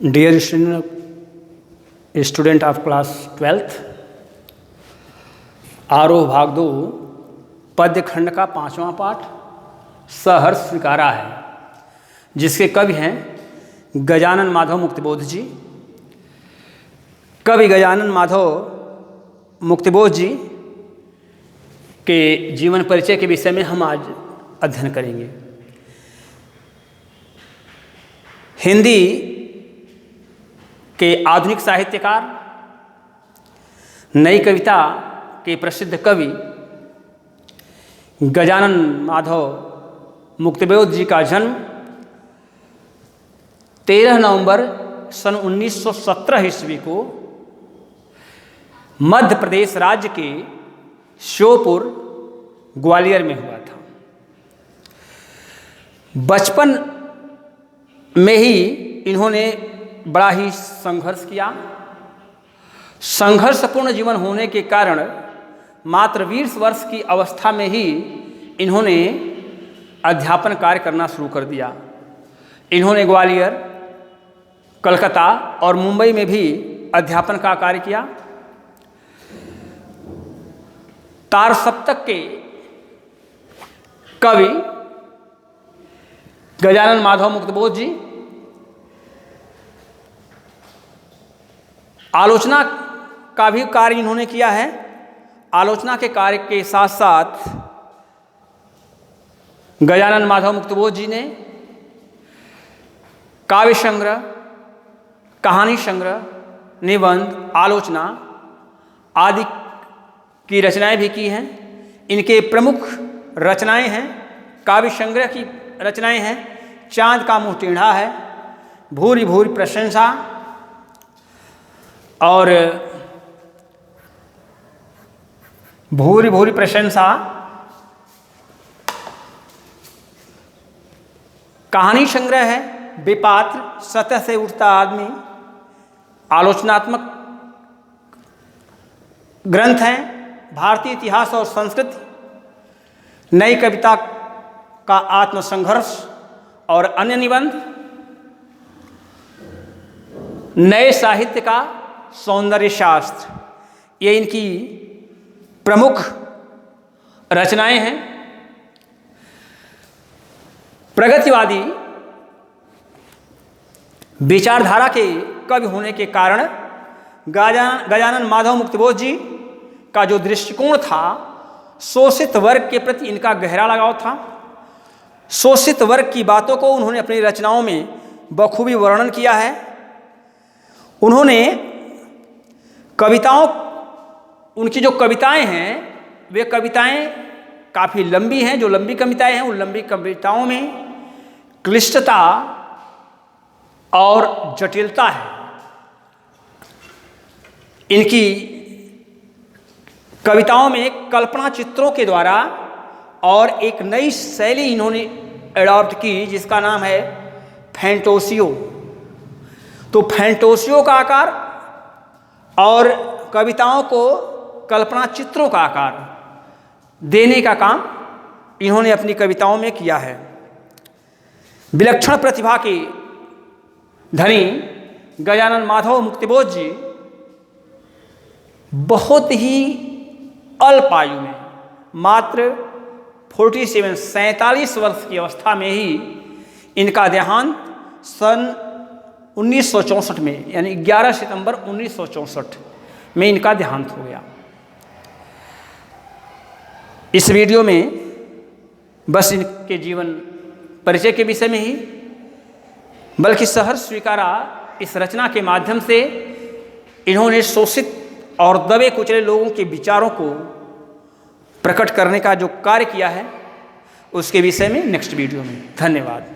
Dear student of class 12th, आरोह भाग 2 पद्य खंड का 5वां पाठ सहर्ष स्वीकारा है, जिसके कवि हैं गजानन माधव मुक्तिबोध जी। कवि गजानन माधव मुक्तिबोध जी के जीवन परिचय के विषय में हम आज अध्ययन करेंगे। हिंदी के आधुनिक साहित्यकार, नई कविता के प्रसिद्ध कवि गजानन माधव मुक्तिबोध जी का जन्म 13 नवंबर सन 1917 ईस्वी को मध्य प्रदेश राज्य के श्योपुर ग्वालियर में हुआ था। बचपन में ही इन्होंने बड़ा ही संघर्ष किया। संघर्षपूर्ण जीवन होने के कारण मात्र 20 वर्ष की अवस्था में ही इन्होंने अध्यापन कार्य करना शुरू कर दिया। इन्होंने ग्वालियर, कलकत्ता और मुंबई में भी अध्यापन का कार्य किया। तारसप्तक के कवि गजानन माधव मुक्तिबोध जी आलोचना का भी कार्य इन्होंने किया है। आलोचना के कार्य के साथ साथ गजानन माधव मुक्तिबोध जी ने काव्य संग्रह, कहानी संग्रह, निबंध, आलोचना आदि की रचनाएं भी की हैं। इनके प्रमुख रचनाएं हैं, काव्य संग्रह की रचनाएं हैं चांद का मुंह टेढ़ा है, भूरी भूरी प्रशंसा और भूरी भूरी प्रशंसा, कहानी संग्रह है बेपात्र, सतह से उठता आदमी, आलोचनात्मक ग्रंथ हैं, भारतीय इतिहास और संस्कृति, नई कविता का आत्मसंघर्ष और अन्य निबंध, नए साहित्य का सौंदर्य शास्त्र, ये इनकी प्रमुख रचनाएं हैं। प्रगतिवादी विचारधारा के कवि होने के कारण गजानन माधव मुक्तिबोध जी का जो दृष्टिकोण था, शोषित वर्ग के प्रति इनका गहरा लगाव था। शोषित वर्ग की बातों को उन्होंने अपनी रचनाओं में बखूबी वर्णन किया है। उन्होंने कविताओं, उनकी जो कविताएं हैं वे कविताएं काफ़ी लंबी हैं। जो लंबी कविताएं हैं उन लंबी कविताओं में क्लिष्टता और जटिलता है। इनकी कविताओं में कल्पना चित्रों के द्वारा और एक नई शैली इन्होंने एडॉप्ट की जिसका नाम है फैंटोसियो। तो फैंटोसियो का आकार और कविताओं को कल्पना चित्रों का आकार देने का काम इन्होंने अपनी कविताओं में किया है। विलक्षण प्रतिभा के धनी गजानन माधव मुक्तिबोध जी बहुत ही अल्प आयु में, मात्र 47 वर्ष की अवस्था में ही इनका देहांत सन 1964 में, यानी 11 सितंबर 1964 में इनका देहांत हो गया। इस वीडियो में बस इनके जीवन परिचय के विषय में ही, बल्कि सहर्ष स्वीकारा इस रचना के माध्यम से इन्होंने शोषित और दबे कुचले लोगों के विचारों को प्रकट करने का जो कार्य किया है उसके विषय में नेक्स्ट वीडियो में। धन्यवाद।